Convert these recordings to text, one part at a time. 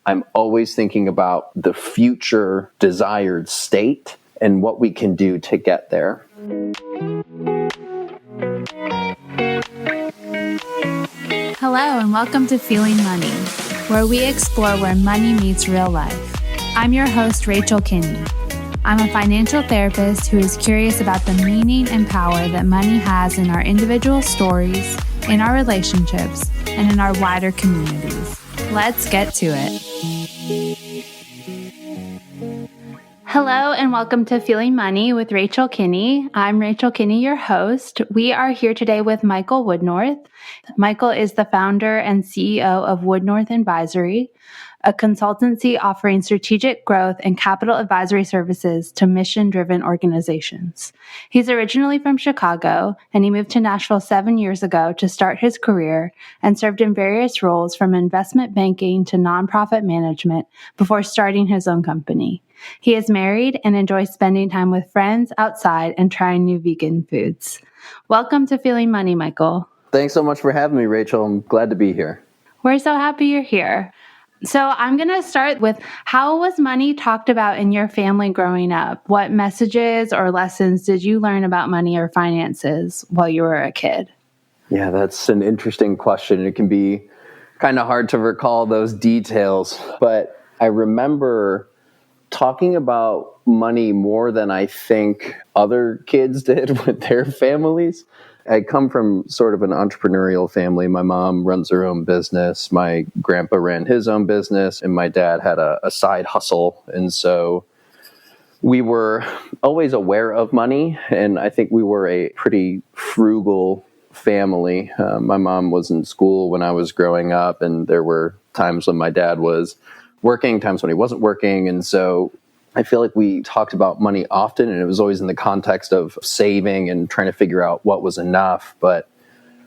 I'm always thinking about the future desired state and what we can do to get there. Hello and welcome to Feeling Money, where we explore where money meets real life. I'm your host, Rachel Kinney. I'm a financial therapist who is curious about the meaning and power that money has in our individual stories, in our relationships, and in our wider communities. Let's get to it. Hello and welcome to Feeling Money with Rachel Kinney. I'm Rachel Kinney, your host. We are here today with Michael Woodnorth. Michael is the founder and CEO of Woodnorth Advisory, a consultancy offering strategic growth and capital advisory services to mission-driven organizations. He's originally from Chicago, and he moved to Nashville 7 years ago to start his career and served in various roles from investment banking to nonprofit management before starting his own company. He is married and enjoys spending time with friends outside and trying new vegan foods. Welcome to Feeling Money, Michael. Thanks so much for having me, Rachel. I'm glad to be here. We're so happy you're here. So I'm going to start with, how was money talked about in your family growing up? What messages or lessons did you learn about money or finances while you were a kid? Yeah, that's an interesting question. It can be kind of hard to recall those details, but I remember talking about money more than I think other kids did with their families. I come from sort of an entrepreneurial family. My mom runs her own business. My grandpa ran his own business, and my dad had a side hustle. And so we were always aware of money, and I think we were a pretty frugal family. My mom was in school when I was growing up, and there were times when my dad was working, times when he wasn't working. And so I feel like we talked about money often, and it was always in the context of saving and trying to figure out what was enough. But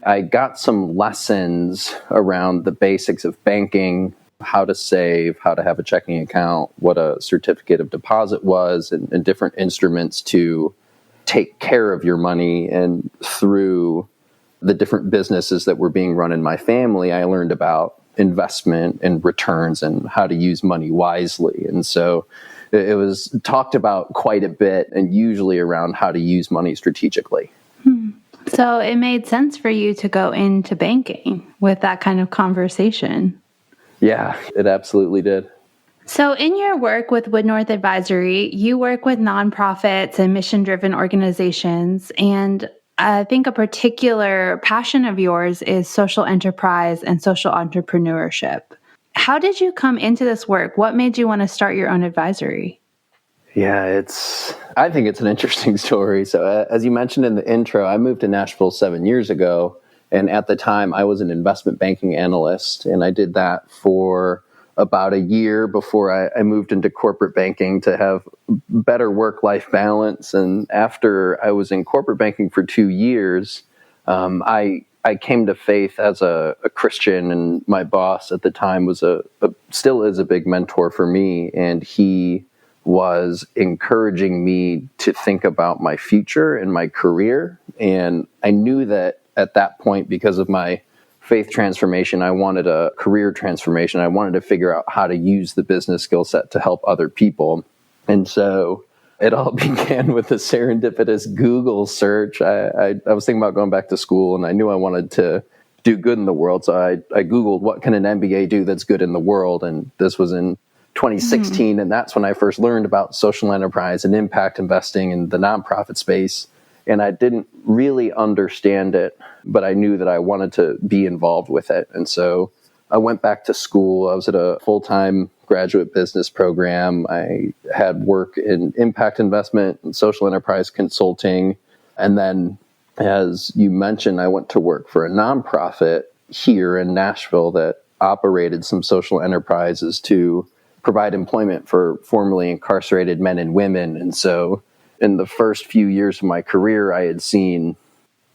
I got some lessons around the basics of banking, how to save, how to have a checking account, what a certificate of deposit was, and different instruments to take care of your money. And through the different businesses that were being run in my family, I learned about investment and returns and how to use money wisely. And so it was talked about quite a bit, and usually around how to use money strategically. So it made sense for you to go into banking with that kind of conversation. Yeah, it absolutely did. So in your work with Woodnorth Advisory, you work with nonprofits and mission-driven organizations, and I think a particular passion of yours is social enterprise and social entrepreneurship. How did you come into this work? What made you want to start your own advisory? Yeah, I think it's an interesting story. So as you mentioned in the intro, I moved to Nashville 7 years ago. And at the time, I was an investment banking analyst. And I did that for about a year before I moved into corporate banking to have better work-life balance. And after I was in corporate banking for 2 years, I came to faith as a Christian, and my boss at the time was still is a big mentor for me. And he was encouraging me to think about my future and my career. And I knew that at that point, because of my faith transformation, I wanted a career transformation. I wanted to figure out how to use the business skill set to help other people. And so it all began with a serendipitous Google search. I was thinking about going back to school, and I knew I wanted to do good in the world. So I Googled, what can an MBA do that's good in the world? And this was in 2016. And that's when I first learned about social enterprise and impact investing in the nonprofit space. And I didn't really understand it, but I knew that I wanted to be involved with it. And so I went back to school. I was at a full-time graduate business program. I had work in impact investment and social enterprise consulting. And then, as you mentioned, I went to work for a nonprofit here in Nashville that operated some social enterprises to provide employment for formerly incarcerated men and women. And so in the first few years of my career, I had seen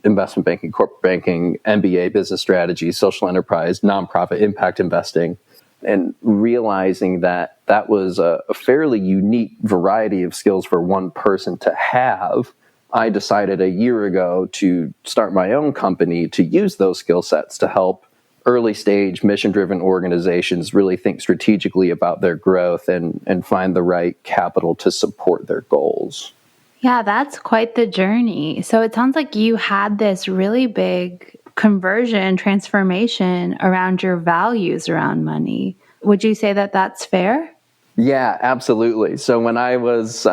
investment banking, corporate banking, MBA, business strategy, social enterprise, nonprofit, impact investing, and realizing that that was a fairly unique variety of skills for one person to have. I decided a year ago to start my own company to use those skill sets to help early stage mission driven organizations really think strategically about their growth and find the right capital to support their goals. Yeah, that's quite the journey. So it sounds like you had this really big conversion, transformation around your values around money. Would you say that that's fair? Yeah, absolutely. So when I was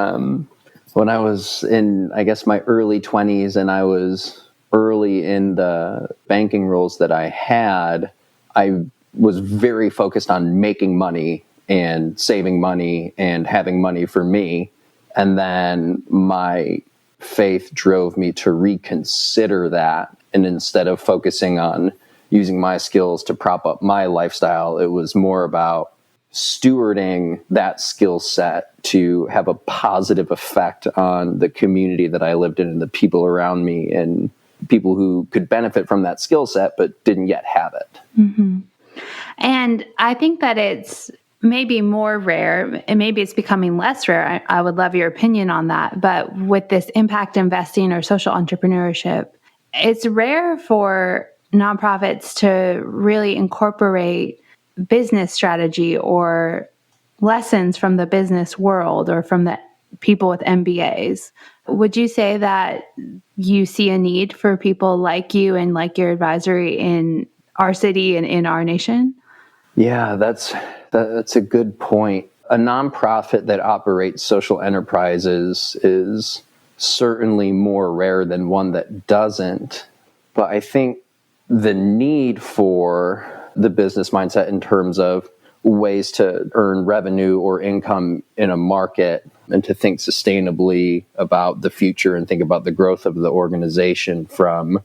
in, I guess, my early 20s, and I was early in the banking roles that I had, I was very focused on making money and saving money and having money for me. And then my faith drove me to reconsider that. And instead of focusing on using my skills to prop up my lifestyle, it was more about stewarding that skill set to have a positive effect on the community that I lived in and the people around me and people who could benefit from that skill set but didn't yet have it. Mm-hmm. And I think that it's maybe more rare, and maybe it's becoming less rare. I would love your opinion on that. But with this impact investing or social entrepreneurship, it's rare for nonprofits to really incorporate business strategy or lessons from the business world or from the people with MBAs. Would you say that you see a need for people like you and like your advisory in our city and in our nation? Yeah, that's a good point. A nonprofit that operates social enterprises is certainly more rare than one that doesn't. But I think the need for the business mindset in terms of ways to earn revenue or income in a market and to think sustainably about the future and think about the growth of the organization from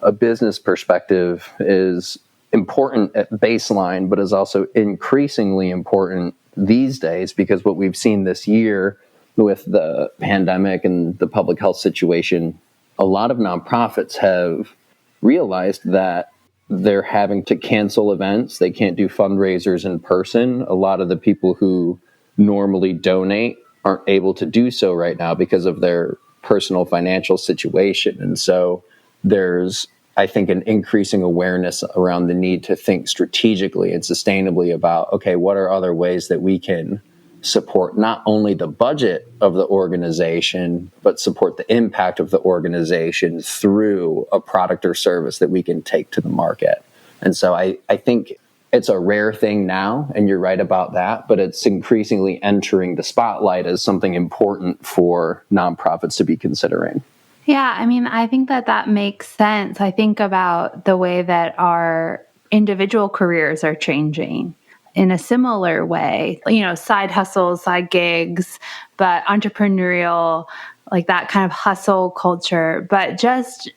a business perspective is important at baseline, but is also increasingly important these days because what we've seen this year with the pandemic and the public health situation, a lot of nonprofits have realized that they're having to cancel events. They can't do fundraisers in person. A lot of the people who normally donate aren't able to do so right now because of their personal financial situation. And so there's, I think, an increasing awareness around the need to think strategically and sustainably about, okay, what are other ways that we can support not only the budget of the organization, but support the impact of the organization through a product or service that we can take to the market. And so I think it's a rare thing now, and you're right about that, but it's increasingly entering the spotlight as something important for nonprofits to be considering. Yeah, I mean, I think that makes sense. I think about the way that our individual careers are changing in a similar way, side hustles, side gigs, but entrepreneurial, like that kind of hustle culture, but just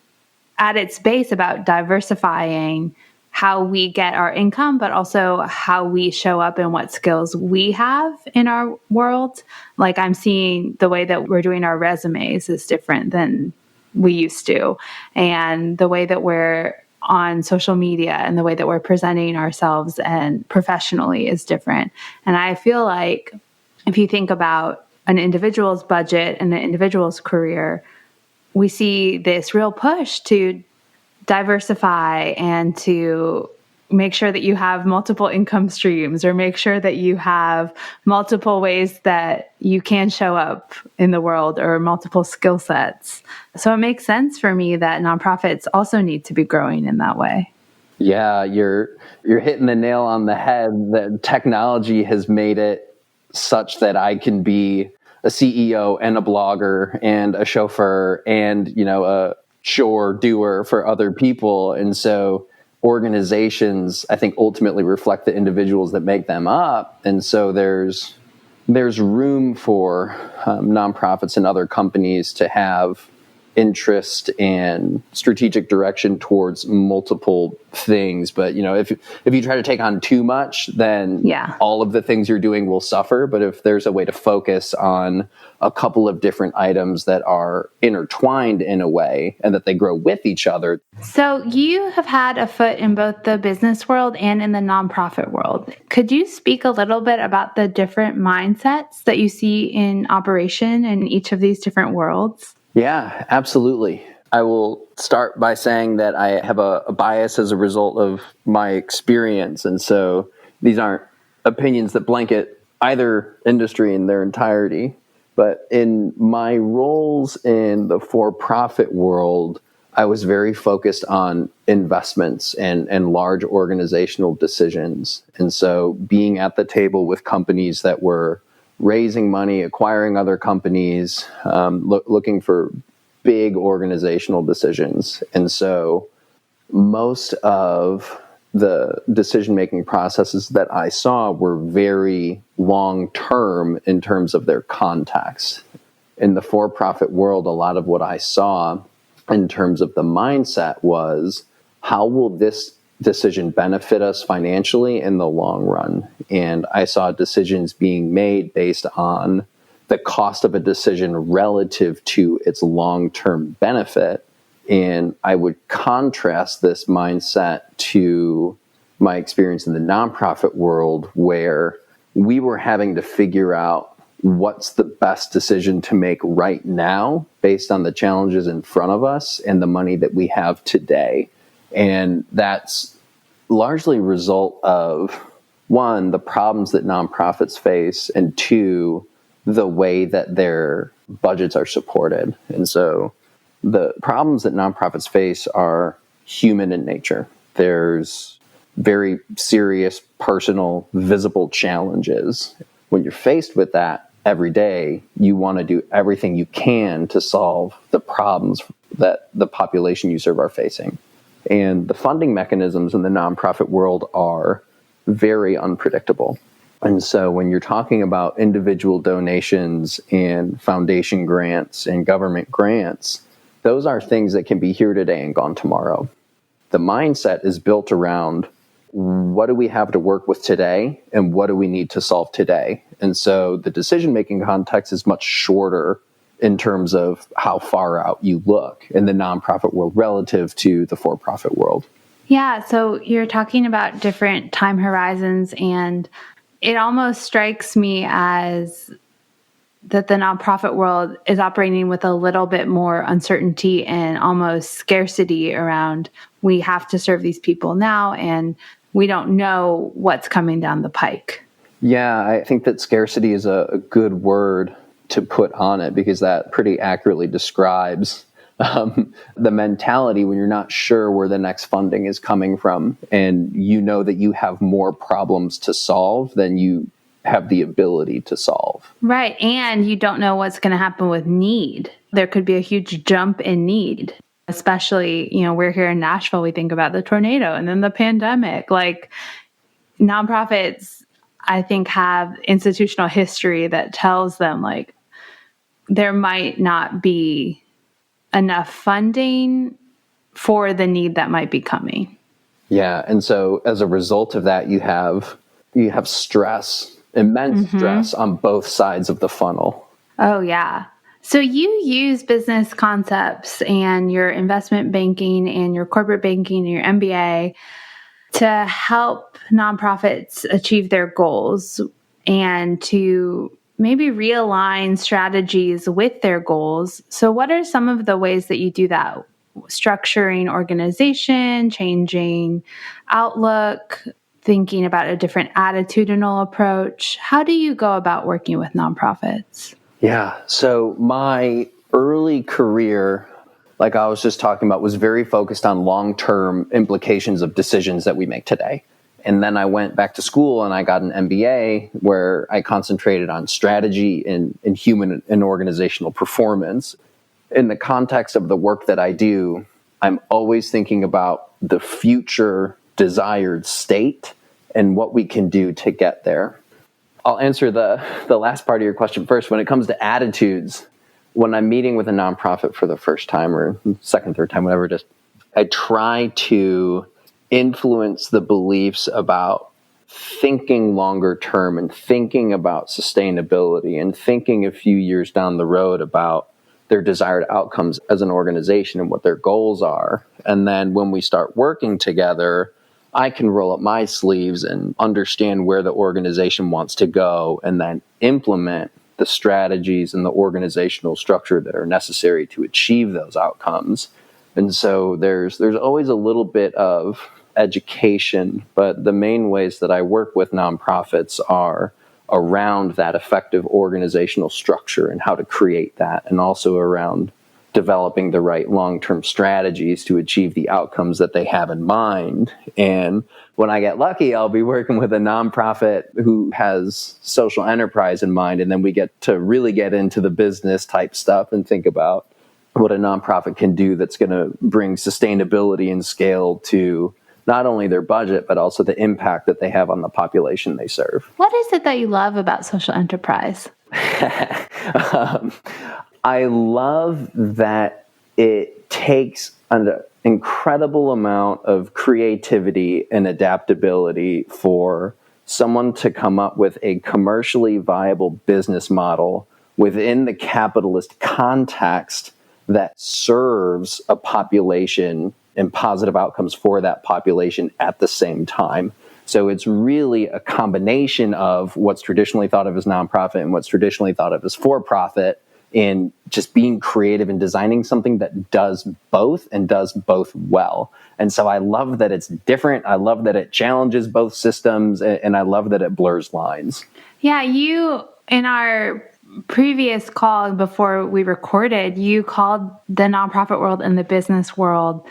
at its base about diversifying how we get our income, but also how we show up and what skills we have in our world. Like I'm seeing the way that we're doing our resumes is different than we used to. And the way that we're on social media and the way that we're presenting ourselves and professionally is different. And I feel like if you think about an individual's budget and an individual's career, we see this real push to diversify and to make sure that you have multiple income streams or make sure that you have multiple ways that you can show up in the world or multiple skill sets. So it makes sense for me that nonprofits also need to be growing in that way. Yeah, you're hitting the nail on the head. That technology has made it such that I can be a CEO and a blogger and a chauffeur and, a chore doer for other people. And so organizations, I think, ultimately reflect the individuals that make them up. And so there's room for nonprofits and other companies to have interest and strategic direction towards multiple things. But, if you try to take on too much, then all of the things you're doing will suffer. But if there's a way to focus on a couple of different items that are intertwined in a way and that they grow with each other. So you have had a foot in both the business world and in the nonprofit world. Could you speak a little bit about the different mindsets that you see in operation in each of these different worlds? Yeah, absolutely. I will start by saying that I have a bias as a result of my experience. And so these aren't opinions that blanket either industry in their entirety. But in my roles in the for-profit world, I was very focused on investments and large organizational decisions. And so being at the table with companies that were raising money, acquiring other companies, looking for big organizational decisions. And so most of the decision-making processes that I saw were very long-term in terms of their context. In the for-profit world, a lot of what I saw in terms of the mindset was, how will this decision benefit us financially in the long run? And I saw decisions being made based on the cost of a decision relative to its long-term benefit. And I would contrast this mindset to my experience in the nonprofit world, where we were having to figure out what's the best decision to make right now based on the challenges in front of us and the money that we have today. And that's largely a result of, one, the problems that nonprofits face, and two, the way that their budgets are supported. And so the problems that nonprofits face are human in nature. There's very serious, personal, visible challenges. When you're faced with that every day, you want to do everything you can to solve the problems that the population you serve are facing. And the funding mechanisms in the nonprofit world are very unpredictable. And so when you're talking about individual donations and foundation grants and government grants, those are things that can be here today and gone tomorrow. The mindset is built around, what do we have to work with today and what do we need to solve today? And so the decision-making context is much shorter in terms of how far out you look in the nonprofit world relative to the for-profit world. Yeah, so you're talking about different time horizons, and it almost strikes me as that the nonprofit world is operating with a little bit more uncertainty and almost scarcity around, we have to serve these people now, and we don't know what's coming down the pike. Yeah, I think that scarcity is a good word to put on it, because that pretty accurately describes the mentality when you're not sure where the next funding is coming from, and you know that you have more problems to solve than you have the ability to solve. Right. And you don't know what's going to happen with need. There could be a huge jump in need, especially, we're here in Nashville, we think about the tornado and then the pandemic. Like, nonprofits, I think, have institutional history that tells them, like, there might not be enough funding for the need that might be coming. Yeah. And so as a result of that, you have stress, immense stress on both sides of the funnel. Oh, yeah. So you use business concepts and your investment banking and your corporate banking and your MBA to help nonprofits achieve their goals and to maybe realign strategies with their goals. So what are some of the ways that you do that? Structuring organization, changing outlook, thinking about a different attitudinal approach. How do you go about working with nonprofits? Yeah. So my early career, like I was just talking about, was very focused on long-term implications of decisions that we make today. And then I went back to school and I got an MBA where I concentrated on strategy and human and organizational performance. In the context of the work that I do, I'm always thinking about the future desired state and what we can do to get there. I'll answer the last part of your question first. When it comes to attitudes, when I'm meeting with a nonprofit for the first time or second, third time, whatever it is, I try to influence the beliefs about thinking longer term and thinking about sustainability and thinking a few years down the road about their desired outcomes as an organization and what their goals are. And then when we start working together, I can roll up my sleeves and understand where the organization wants to go and then implement the strategies and the organizational structure that are necessary to achieve those outcomes. And so there's always a little bit of education, but the main ways that I work with nonprofits are around that effective organizational structure and how to create that, and also around developing the right long-term strategies to achieve the outcomes that they have in mind. And when I get lucky, I'll be working with a nonprofit who has social enterprise in mind, and then we get to really get into the business type stuff and think about what a nonprofit can do that's going to bring sustainability and scale to not only their budget, but also the impact that they have on the population they serve. What is it that you love about social enterprise? I love that it takes an incredible amount of creativity and adaptability for someone to come up with a commercially viable business model within the capitalist context that serves a population and positive outcomes for that population at the same time. So it's really a combination of what's traditionally thought of as nonprofit and what's traditionally thought of as for-profit, in just being creative and designing something that does both and does both well. And so I love that it's different. I love that it challenges both systems, and I love that it blurs lines. Yeah, you, in our previous call before we recorded, you called the nonprofit world and the business world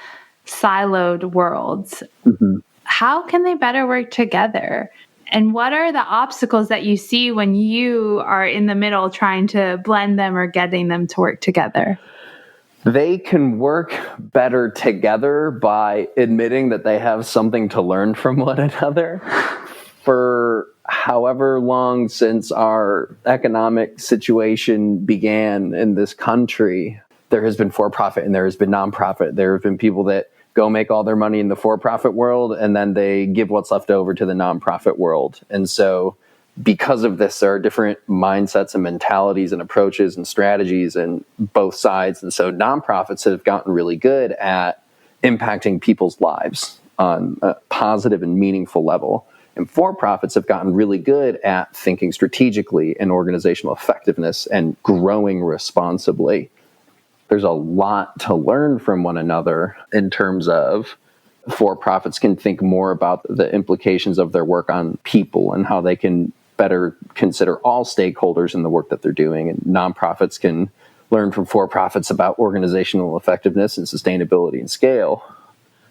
siloed worlds. Mm-hmm. How can they better work together? And what are the obstacles that you see when you are in the middle trying to blend them or getting them to work together? They can work better together by admitting that they have something to learn from one another. For however long since our economic situation began in this country, there has been for-profit and there has been nonprofit. There have been people that go make all their money in the for-profit world, and then they give what's left over to the nonprofit world. And so because of this, there are different mindsets and mentalities and approaches and strategies in both sides. And so nonprofits have gotten really good at impacting people's lives on a positive and meaningful level. And for-profits have gotten really good at thinking strategically and organizational effectiveness and growing responsibly. There's a lot to learn from one another in terms of for-profits can think more about the implications of their work on people and how they can better consider all stakeholders in the work that they're doing. And nonprofits can learn from for-profits about organizational effectiveness and sustainability and scale.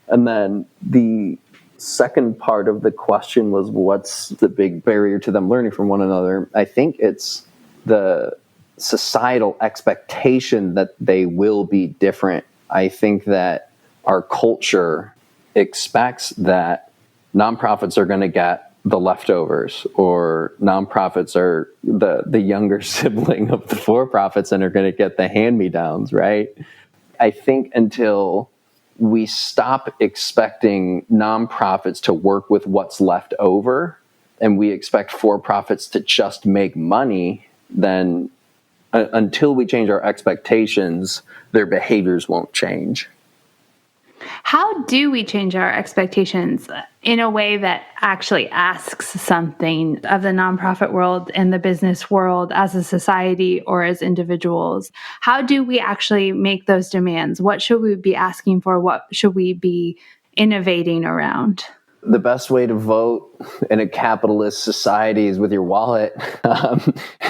And then the second part of the question was, what's the big barrier to them learning from one another? I think it's the societal expectation that they will be different. I think that our culture expects that nonprofits are going to get the leftovers, or nonprofits are the younger sibling of the for-profits and are going to get the hand-me-downs, right? I think until we stop expecting nonprofits to work with what's left over and we expect for-profits to just make money, then until we change our expectations, their behaviors won't change. How do we change our expectations in a way that actually asks something of the nonprofit world and the business world as a society or as individuals? How do we actually make those demands? What should we be asking for? What should we be innovating around? The best way to vote in a capitalist society is with your wallet.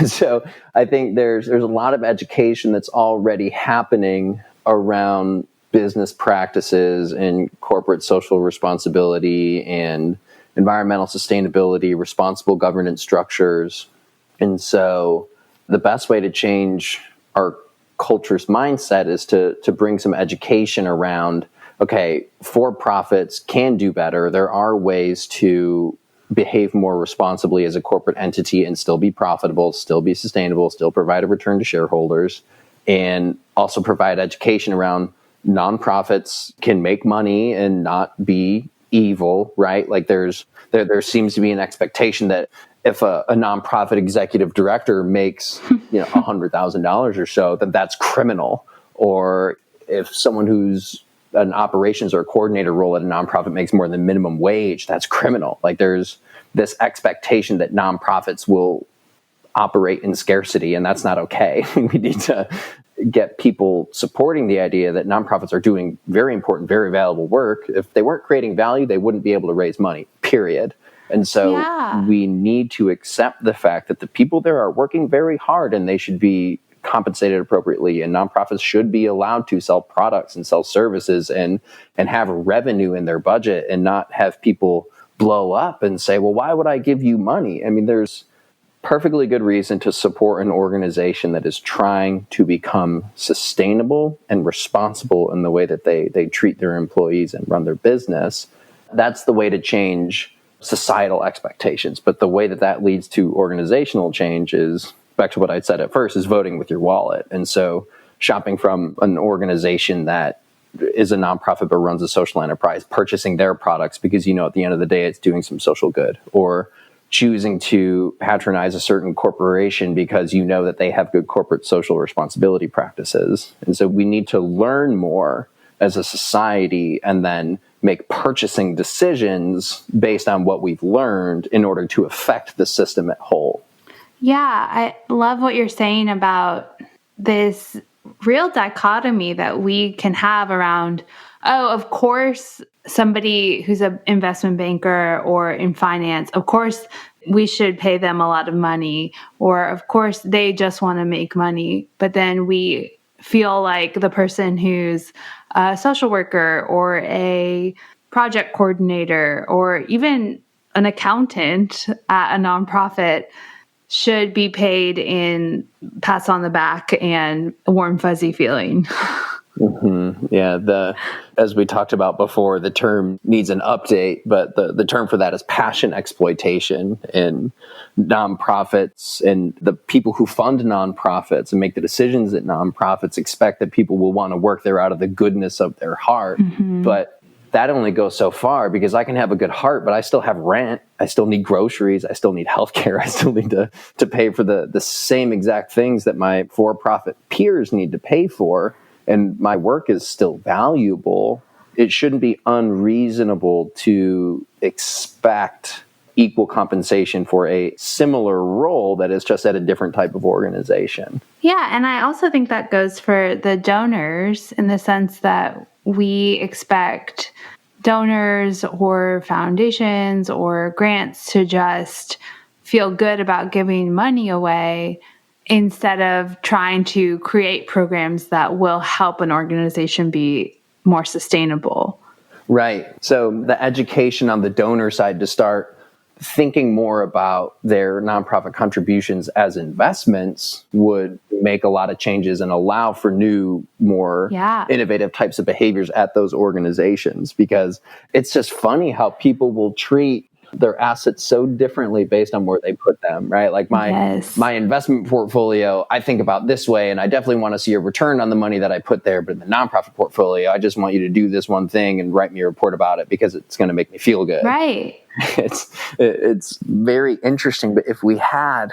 So I think there's a lot of education that's already happening around business practices and corporate social responsibility and environmental sustainability, responsible governance structures. And so the best way to change our culture's mindset is to bring some education around, okay, for-profits can do better. There are ways to behave more responsibly as a corporate entity and still be profitable, still be sustainable, still provide a return to shareholders, and also provide education around nonprofits can make money and not be evil, right? Like there seems to be an expectation that if a nonprofit executive director makes $100,000 or so, then that's criminal. Or if someone who's an operations or a coordinator role at a nonprofit makes more than minimum wage, that's criminal. Like there's this expectation that nonprofits will operate in scarcity, and that's not okay. We need to get people supporting the idea that nonprofits are doing very important, very valuable work. If they weren't creating value, they wouldn't be able to raise money, period. And so we need to accept the fact that the people there are working very hard and they should be compensated appropriately, and nonprofits should be allowed to sell products and sell services and have revenue in their budget and not have people blow up and say, well, why would I give you money? I mean, there's perfectly good reason to support an organization that is trying to become sustainable and responsible in the way that they treat their employees and run their business. That's the way to change societal expectations. But the way that leads to organizational change is, back to what I said at first, is voting with your wallet. And so shopping from an organization that is a nonprofit but runs a social enterprise, purchasing their products because at the end of the day it's doing some social good, or choosing to patronize a certain corporation because that they have good corporate social responsibility practices. And so we need to learn more as a society and then make purchasing decisions based on what we've learned in order to affect the system at whole. Yeah, I love what you're saying about this real dichotomy that we can have around, of course, somebody who's an investment banker or in finance, of course, we should pay them a lot of money, or of course, they just want to make money. But then we feel like the person who's a social worker or a project coordinator or even an accountant at a nonprofit should be paid in pats on the back and a warm, fuzzy feeling. Mm-hmm. Yeah, as we talked about before, the term needs an update, but the term for that is passion exploitation. And nonprofits and the people who fund nonprofits and make the decisions at nonprofits expect that people will want to work there out of the goodness of their heart. Mm-hmm. But that only goes so far, because I can have a good heart, but I still have rent. I still need groceries. I still need healthcare. I still need to pay for the same exact things that my for-profit peers need to pay for. And my work is still valuable. It shouldn't be unreasonable to expect equal compensation for a similar role that is just at a different type of organization. Yeah, and I also think that goes for the donors, in the sense that we expect donors or foundations or grants to just feel good about giving money away, instead of trying to create programs that will help an organization be more sustainable. Right. So the education on the donor side to start thinking more about their nonprofit contributions as investments would make a lot of changes and allow for new, more innovative types of behaviors at those organizations. Because it's just funny how people will treat their assets so differently based on where they put them, right? Like my investment portfolio, I think about this way, and I definitely want to see a return on the money that I put there. But in the nonprofit portfolio, I just want you to do this one thing and write me a report about it because it's going to make me feel good. Right. It's very interesting. But if we had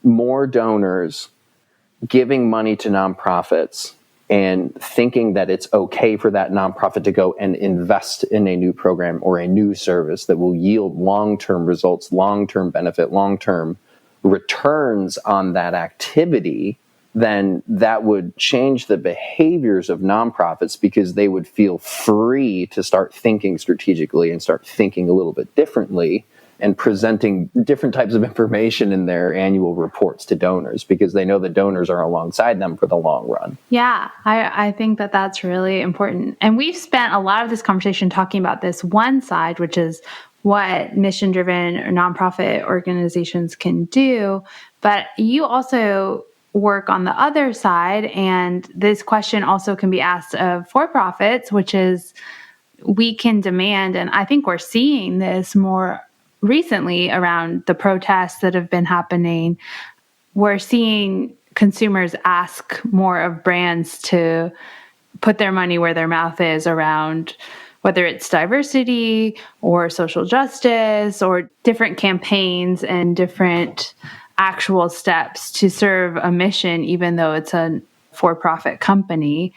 more donors giving money to nonprofits and thinking that it's okay for that nonprofit to go and invest in a new program or a new service that will yield long-term results, long-term benefit, long-term returns on that activity, then that would change the behaviors of nonprofits, because they would feel free to start thinking strategically and start thinking a little bit differently and presenting different types of information in their annual reports to donors, because they know the donors are alongside them for the long run. Yeah, I think that that's really important. And we've spent a lot of this conversation talking about this one side, which is what mission-driven or nonprofit organizations can do. But you also work on the other side, and this question also can be asked of for-profits, which is, we can demand, and I think we're seeing this more recently around the protests that have been happening. We're seeing consumers ask more of brands to put their money where their mouth is around whether it's diversity or social justice or different campaigns and different actual steps to serve a mission, even though it's a for-profit company.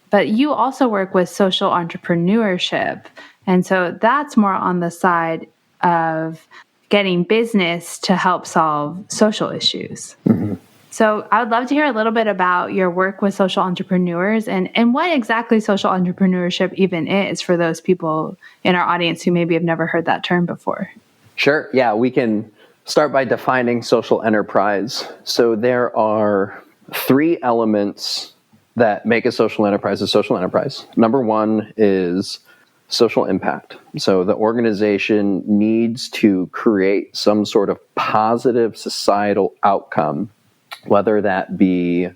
But you also work with social entrepreneurship. And so that's more on the side of getting business to help solve social issues. Mm-hmm. So I would love to hear a little bit about your work with social entrepreneurs and what exactly social entrepreneurship even is for those people in our audience who maybe have never heard that term before. Sure. Yeah, we can start by defining social enterprise. So there are three elements that make a social enterprise a social enterprise. Number one is social impact. So the organization needs to create some sort of positive societal outcome, whether that be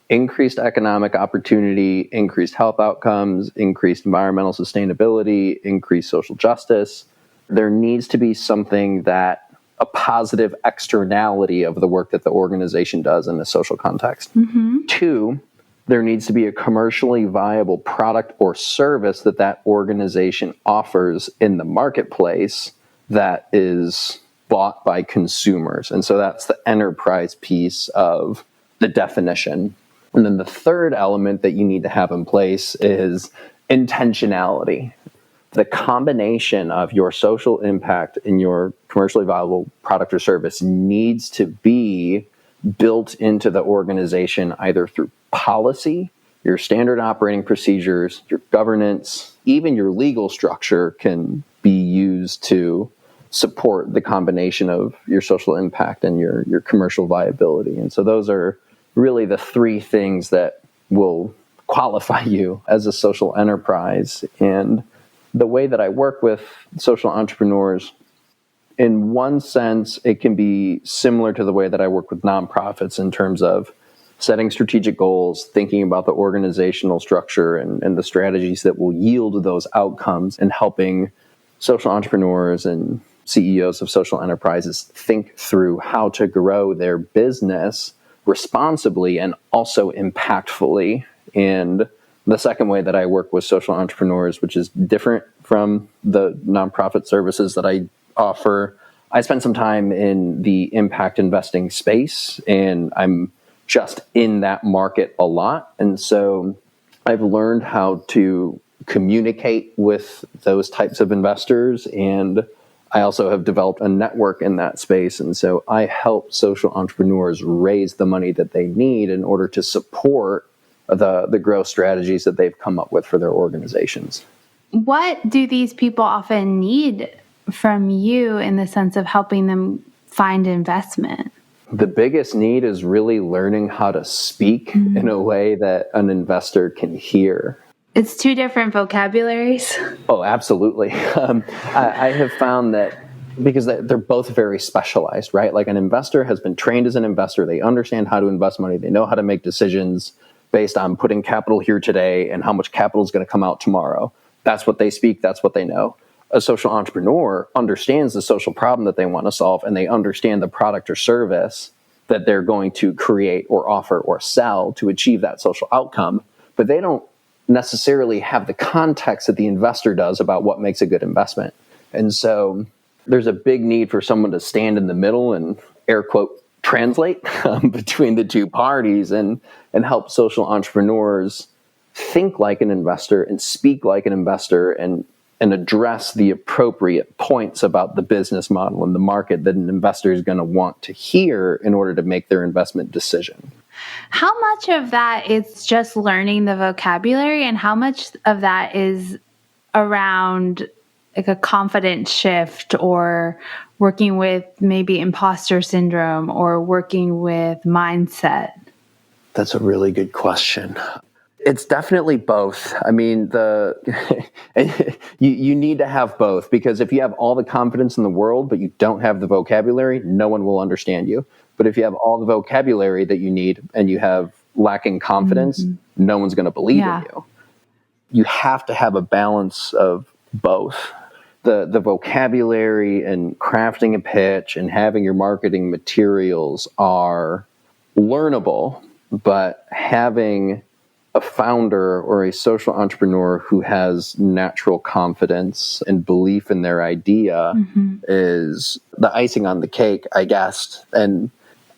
increased economic opportunity, increased health outcomes, increased environmental sustainability, increased social justice. There needs to be something that a positive externality of the work that the organization does in a social context. Mm-hmm. Two, there needs to be a commercially viable product or service that that organization offers in the marketplace that is bought by consumers. And so that's the enterprise piece of the definition. And then the third element that you need to have in place is intentionality. The combination of your social impact and your commercially viable product or service needs to be built into the organization either through policy, your standard operating procedures, your governance, even your legal structure can be used to support the combination of your social impact and your commercial viability. And so those are really the three things that will qualify you as a social enterprise. And the way that I work with social entrepreneurs, in one sense, it can be similar to the way that I work with nonprofits in terms of setting strategic goals, thinking about the organizational structure and the strategies that will yield those outcomes, and helping social entrepreneurs and CEOs of social enterprises think through how to grow their business responsibly and also impactfully. And the second way that I work with social entrepreneurs, which is different from the nonprofit services that I offer, I spend some time in the impact investing space, and I'm just in that market a lot. And so I've learned how to communicate with those types of investors, and I also have developed a network in that space. And so I help social entrepreneurs raise the money that they need in order to support the growth strategies that they've come up with for their organizations. What do these people often need from you in the sense of helping them find investment? The biggest need is really learning how to speak in a way that an investor can hear. It's two different vocabularies. Oh, absolutely. I have found that because they're both very specialized, right? Like an investor has been trained as an investor. They understand how to invest money. They know how to make decisions based on putting capital here today and how much capital is going to come out tomorrow. That's what they speak. That's what they know. A social entrepreneur understands the social problem that they want to solve, and they understand the product or service that they're going to create or offer or sell to achieve that social outcome. But they don't necessarily have the context that the investor does about what makes a good investment. And so there's a big need for someone to stand in the middle and air quote translate between the two parties and help social entrepreneurs think like an investor and speak like an investor and address the appropriate points about the business model and the market that an investor is going to want to hear in order to make their investment decision. How much of that is just learning the vocabulary, and how much of that is around like a confidence shift or working with maybe imposter syndrome or working with mindset? That's a really good question. It's definitely both. I mean, you need to have both, because if you have all the confidence in the world, but you don't have the vocabulary, no one will understand you. But if you have all the vocabulary that you need and you have lacking confidence, no one's going to believe in you. You have to have a balance of both. The vocabulary and crafting a pitch and having your marketing materials are learnable, but having a founder or a social entrepreneur who has natural confidence and belief in their idea is the icing on the cake, I guess. And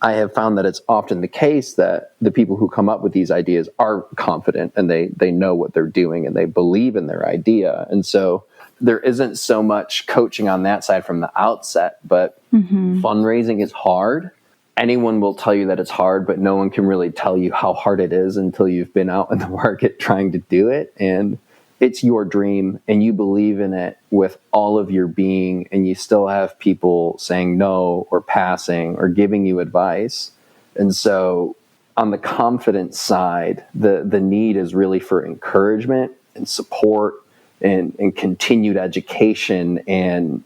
I have found that it's often the case that the people who come up with these ideas are confident and they know what they're doing and they believe in their idea. And so there isn't so much coaching on that side from the outset, but fundraising is hard. anyone will tell you that it's hard, but no one can really tell you how hard it is until you've been out in the market trying to do it. And it's your dream and you believe in it with all of your being, and you still have people saying no or passing or giving you advice. And so on the confidence side, the need is really for encouragement and support and continued education and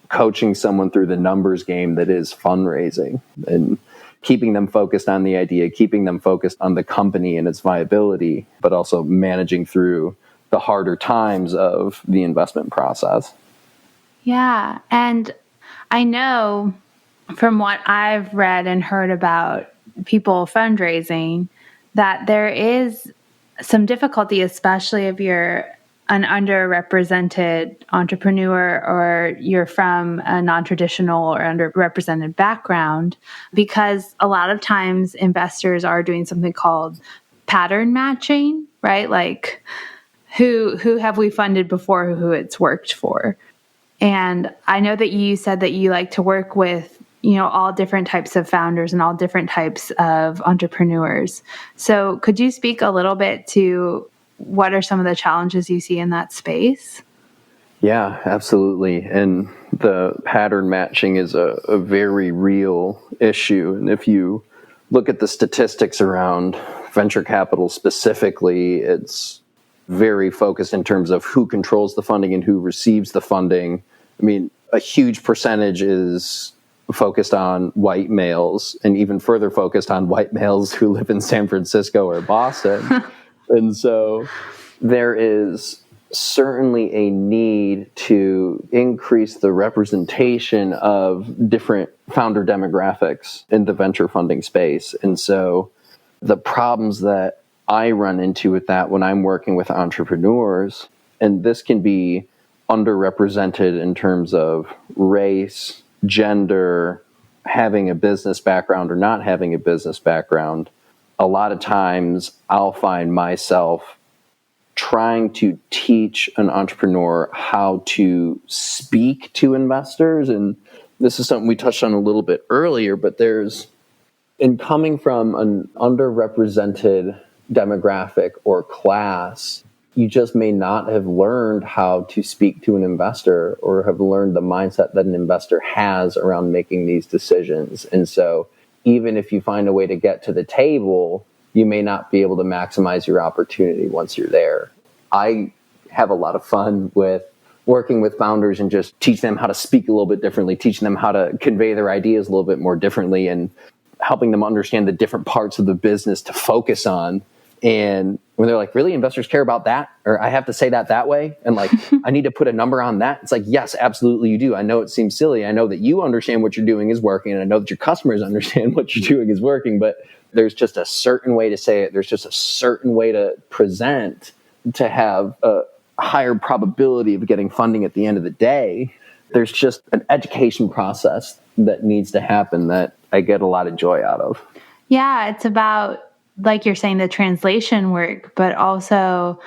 coaching someone through the numbers game that is fundraising, and keeping them focused on the idea, keeping them focused on the company and its viability, but also managing through the harder times of the investment process. Yeah. And I know from what I've read and heard about people fundraising that there is some difficulty, especially if you're an underrepresented entrepreneur or you're from a non-traditional or underrepresented background, because a lot of times investors are doing something called pattern matching, right? Like who have we funded before, who it's worked for. And I know that you said that you like to work with, all different types of founders and all different types of entrepreneurs. So could you speak a little bit to what are some of the challenges you see in that space? Yeah, absolutely. And the pattern matching is a very real issue. And if you look at the statistics around venture capital specifically, it's very focused in terms of who controls the funding and who receives the funding. I mean, a huge percentage is focused on white males, and even further focused on white males who live in San Francisco or Boston. And so there is certainly a need to increase the representation of different founder demographics in the venture funding space. And so the problems that I run into with that when I'm working with entrepreneurs, and this can be underrepresented in terms of race, gender, having a business background or not having a business background. A lot of times I'll find myself trying to teach an entrepreneur how to speak to investors. And this is something we touched on a little bit earlier, but in coming from an underrepresented demographic or class, you just may not have learned how to speak to an investor or have learned the mindset that an investor has around making these decisions. And so even if you find a way to get to the table, you may not be able to maximize your opportunity once you're there. I have a lot of fun with working with founders and just teach them how to speak a little bit differently, teaching them how to convey their ideas a little bit more differently, and helping them understand the different parts of the business to focus on. And when they're like, really, investors care about that? Or I have to say that way? And like, I need to put a number on that? It's like, yes, absolutely you do. I know it seems silly. I know that you understand what you're doing is working. And I know that your customers understand what you're doing is working. But there's just a certain way to say it. There's just a certain way to present to have a higher probability of getting funding at the end of the day. There's just an education process that needs to happen that I get a lot of joy out of. Yeah, it's about, like you're saying, the translation work, but also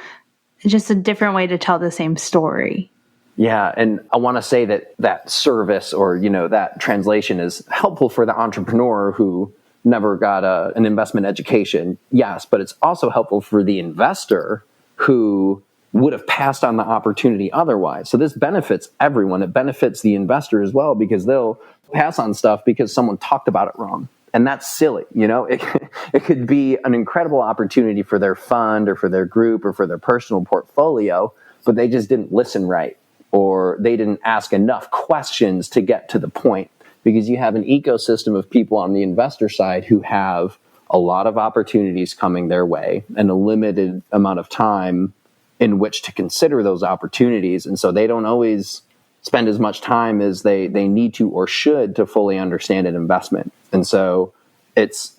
just a different way to tell the same story. Yeah, and I want to say that service or, that translation is helpful for the entrepreneur who never got an investment education. Yes, but it's also helpful for the investor who would have passed on the opportunity otherwise. So this benefits everyone. It benefits the investor as well, because they'll pass on stuff because someone talked about it wrong. And that's silly. It could be an incredible opportunity for their fund or for their group or for their personal portfolio, but they just didn't listen right, or they didn't ask enough questions to get to the point, because you have an ecosystem of people on the investor side who have a lot of opportunities coming their way and a limited amount of time in which to consider those opportunities. And so they don't always spend as much time as they need to or should to fully understand an investment. And so it's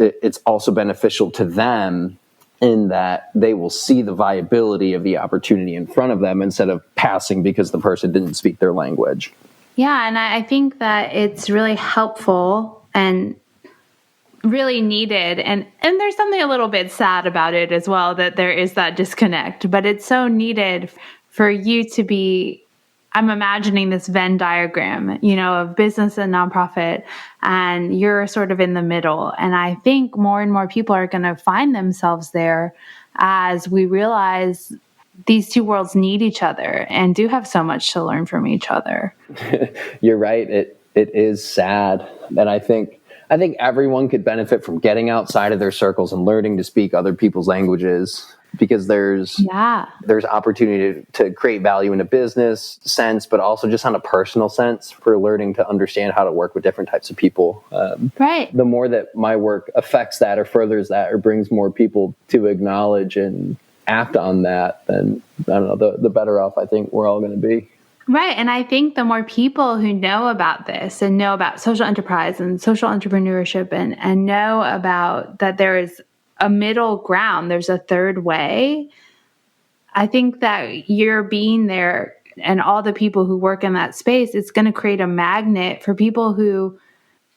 also beneficial to them in that they will see the viability of the opportunity in front of them instead of passing because the person didn't speak their language. Yeah, and I think that it's really helpful and really needed. And there's something a little bit sad about it as well, that there is that disconnect, but it's so needed for you to be I'm imagining this Venn diagram, of business and nonprofit, and you're sort of in the middle. And I think more and more people are going to find themselves there as we realize these two worlds need each other and do have so much to learn from each other. You're right. It is sad. And I think everyone could benefit from getting outside of their circles and learning to speak other people's languages, because there's opportunity to create value in a business sense, but also just on a personal sense for learning to understand how to work with different types of people. Right. The more that my work affects that or furthers that or brings more people to acknowledge and act on that, then I don't know, the better off I think we're all going to be. Right. And I think the more people who know about this and know about social enterprise and social entrepreneurship and know about that there is a middle ground, there's a third way, I think that you're being there and all the people who work in that space, it's going to create a magnet for people who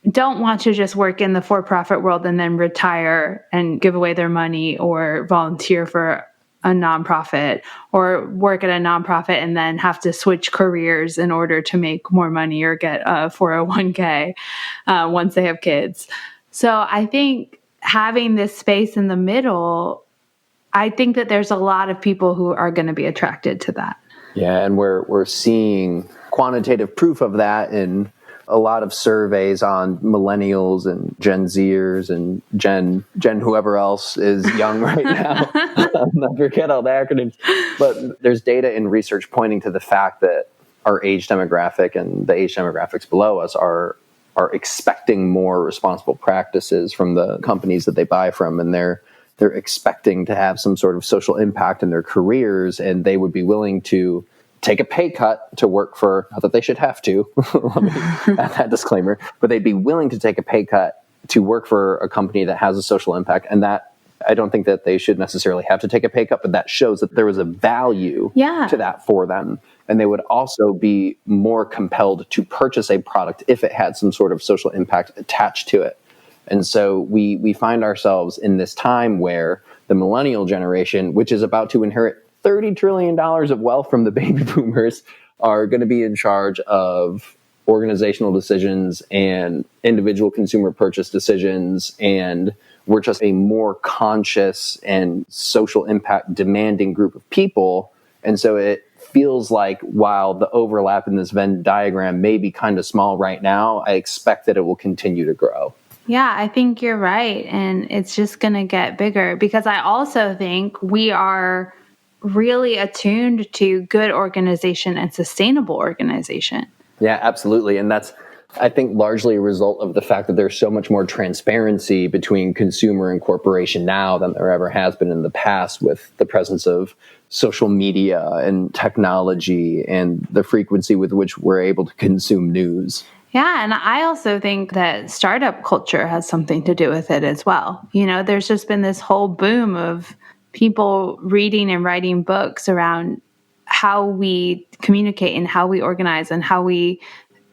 don't want to just work in the for-profit world and then retire and give away their money or volunteer for a nonprofit or work at a nonprofit and then have to switch careers in order to make more money or get a 401k once they have kids. So I think having this space in the middle, I think that there's a lot of people who are going to be attracted to that. Yeah, and we're seeing quantitative proof of that in a lot of surveys on millennials and Gen Zers and Gen whoever else is young right now. I forget all the acronyms. But there's data and research pointing to the fact that our age demographic and the age demographics below us are expecting more responsible practices from the companies that they buy from, and they're expecting to have some sort of social impact in their careers, and they would be willing to take a pay cut to work for, not that they should have to, let me add that disclaimer, but they'd be willing to take a pay cut to work for a company that has a social impact. And that, I don't think that they should necessarily have to take a pay cut, but that shows that there was a value to that for them. And they would also be more compelled to purchase a product if it had some sort of social impact attached to it. And so we find ourselves in this time where the millennial generation, which is about to inherit $30 trillion of wealth from the baby boomers, are going to be in charge of organizational decisions and individual consumer purchase decisions. And we're just a more conscious and social impact demanding group of people. And so it feels like while the overlap in this Venn diagram may be kind of small right now, I expect that it will continue to grow. Yeah, I think you're right. And it's just going to get bigger, because I also think we are really attuned to good organization and sustainable organization. Yeah, absolutely. And that's, I think, largely a result of the fact that there's so much more transparency between consumer and corporation now than there ever has been in the past, with the presence of social media and technology and the frequency with which we're able to consume news. Yeah, and I also think that startup culture has something to do with it as well. There's just been this whole boom of people reading and writing books around how we communicate and how we organize and how we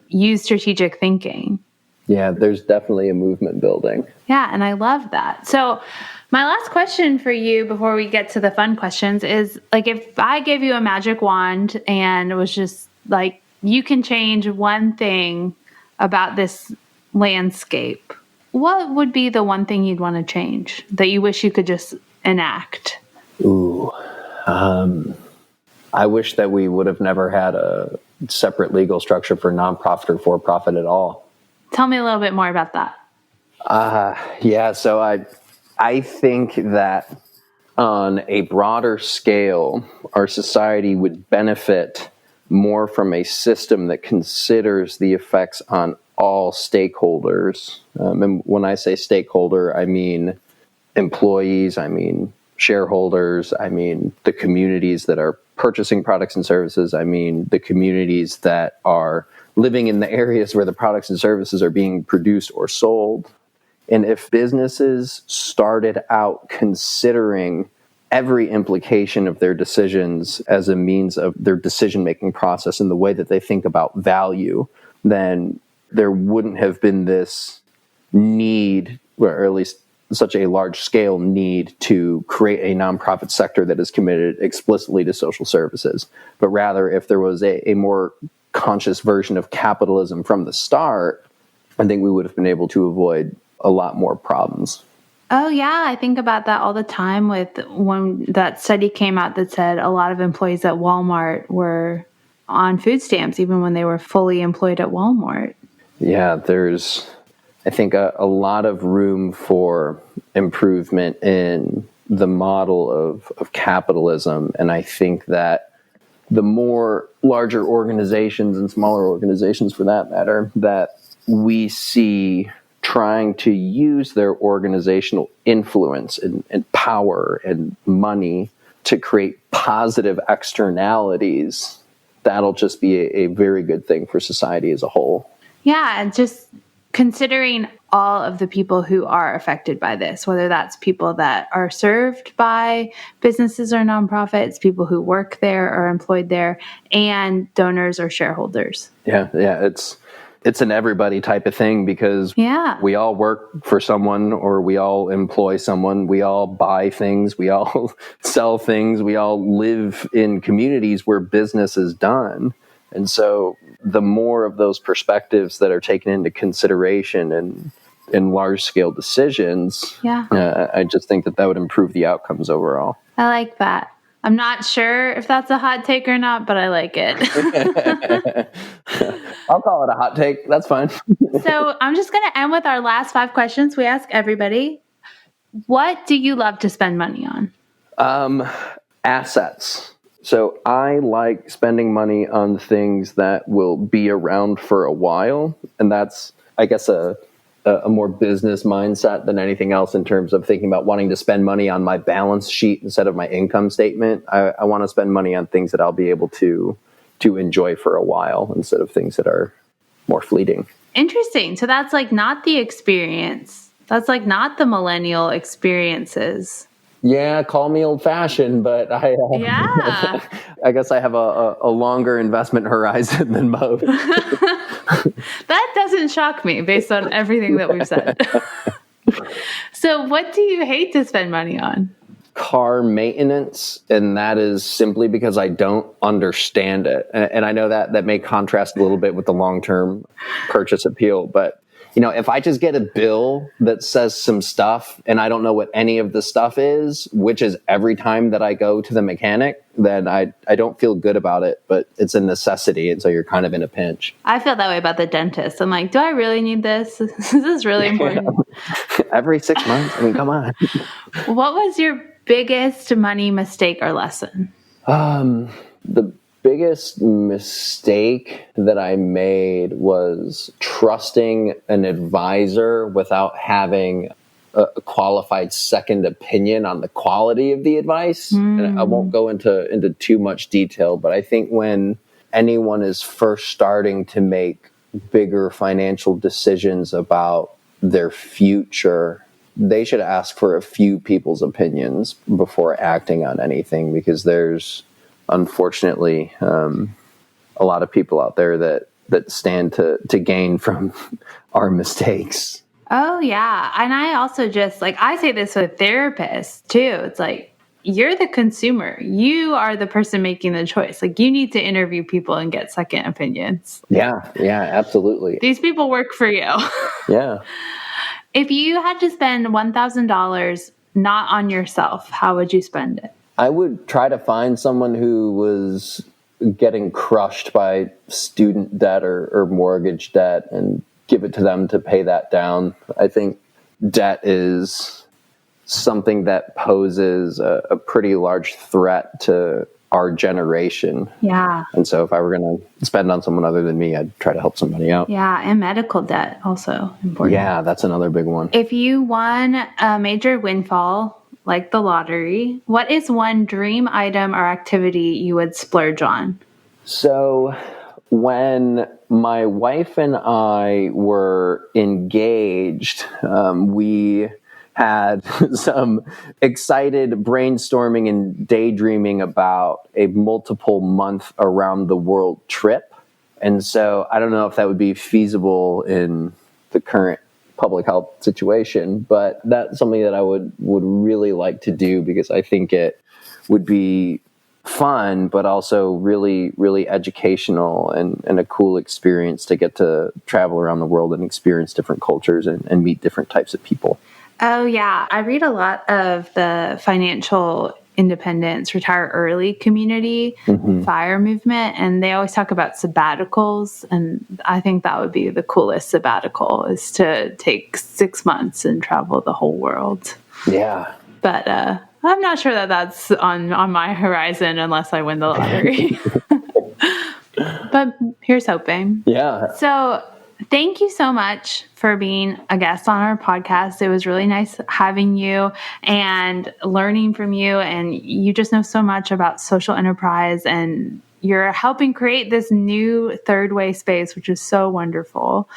use strategic thinking. Yeah, there's definitely a movement building. Yeah, and I love that. So my last question for you before we get to the fun questions is, like, if I gave you a magic wand and it was just like, you can change one thing about this landscape, what would be the one thing you'd want to change that you wish you could just enact? I wish that we would have never had a separate legal structure for nonprofit or for-profit at all. Tell me a little bit more about that. So I think that on a broader scale, our society would benefit more from a system that considers the effects on all stakeholders. And when I say stakeholder, I mean employees, I mean shareholders, I mean the communities that are purchasing products and services, I mean the communities that are living in the areas where the products and services are being produced or sold. And if businesses started out considering every implication of their decisions as a means of their decision-making process and the way that they think about value, then there wouldn't have been this need, or at least such a large scale need to create a nonprofit sector that is committed explicitly to social services, but rather if there was a more conscious version of capitalism from the start, I think we would have been able to avoid a lot more problems. Oh, yeah. I think about that all the time with when that study came out that said a lot of employees at Walmart were on food stamps, even when they were fully employed at Walmart. Yeah, there's, I think, a lot of room for improvement in the model of capitalism. And I think that the more larger organizations and smaller organizations, for that matter, that we see trying to use their organizational influence and power and money to create positive externalities, that'll just be a very good thing for society as a whole. Yeah, and just considering all of the people who are affected by this, whether that's people that are served by businesses or nonprofits, people who work there or employed there, and donors or shareholders. Yeah, it's an everybody type of thing because we all work for someone or we all employ someone. We all buy things. We all sell things. We all live in communities where business is done. And so the more of those perspectives that are taken into consideration and in large scale decisions, I just think that would improve the outcomes overall. I like that. I'm not sure if that's a hot take or not, but I like it. I'll call it a hot take. That's fine. So I'm just going to end with our last 5 questions we ask everybody. What do you love to spend money on? Assets. So I like spending money on things that will be around for a while. And that's, I guess, a more business mindset than anything else in terms of thinking about wanting to spend money on my balance sheet instead of my income statement. I want to spend money on things that I'll be able to enjoy for a while instead of things that are more fleeting. Interesting. So that's like not the experience. That's like not the millennial experiences. Yeah, call me old-fashioned, but I guess I have a longer investment horizon than most. That doesn't shock me based on everything that we've said. So what do you hate to spend money on? Car maintenance, and that is simply because I don't understand it. And I know that may contrast a little bit with the long-term purchase appeal, but if I just get a bill that says some stuff and I don't know what any of the stuff is, which is every time that I go to the mechanic, then I don't feel good about it, but it's a necessity. And so you're kind of in a pinch. I feel that way about the dentist. I'm like, do I really need this? Is this really important? Every 6 months? I mean, come on. What was your biggest money mistake or lesson? The biggest mistake that I made was trusting an advisor without having a qualified second opinion on the quality of the advice. And I won't go into too much detail, but I think when anyone is first starting to make bigger financial decisions about their future, they should ask for a few people's opinions before acting on anything, because there's unfortunately a lot of people out there that stand to gain from our mistakes. Oh, yeah. And I also just, I say this with therapists, too. It's like, you're the consumer. You are the person making the choice. You need to interview people and get second opinions. Yeah, absolutely. These people work for you. Yeah. If you had to spend $1,000 not on yourself, how would you spend it? I would try to find someone who was getting crushed by student debt or mortgage debt and give it to them to pay that down. I think debt is something that poses a pretty large threat to our generation. Yeah. And so if I were going to spend on someone other than me, I'd try to help somebody out. Yeah, and medical debt also important. Yeah, that's another big one. If you won a major windfall, like the lottery, what is one dream item or activity you would splurge on? So when my wife and I were engaged, we had some excited brainstorming and daydreaming about a multiple month around the world trip. And so I don't know if that would be feasible in the current public health situation, but that's something that I would really like to do, because I think it would be fun, but also really, really educational and a cool experience to get to travel around the world and experience different cultures and meet different types of people. Oh, yeah. I read a lot of the financial independence, retire early community, FIRE movement, and they always talk about sabbaticals. And I think that would be the coolest sabbatical, is to take 6 months and travel the whole world. Yeah. But I'm not sure that that's on my horizon unless I win the lottery. But here's hoping. Yeah. So thank you so much for being a guest on our podcast. It was really nice having you and learning from you. And you just know so much about social enterprise, and you're helping create this new third way space, which is so wonderful.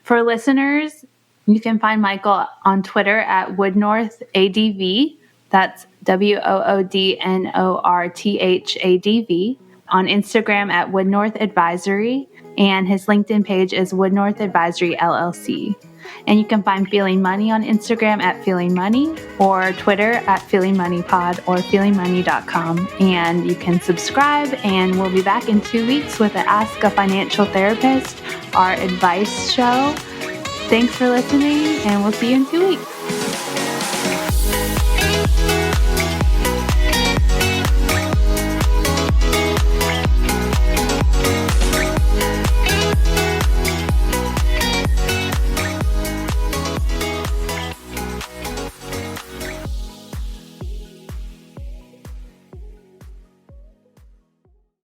For listeners, you can find Michael on Twitter at Woodnorth ADV. That's WOODNORTHADV. On Instagram at Woodnorth Advisory. And his LinkedIn page is Woodnorth Advisory LLC. And you can find Feeling Money on Instagram at Feeling Money, or Twitter at Feeling Money Pod, or feelingmoney.com. And you can subscribe, and we'll be back in 2 weeks with the Ask a Financial Therapist, our advice show. Thanks for listening, and we'll see you in 2 weeks.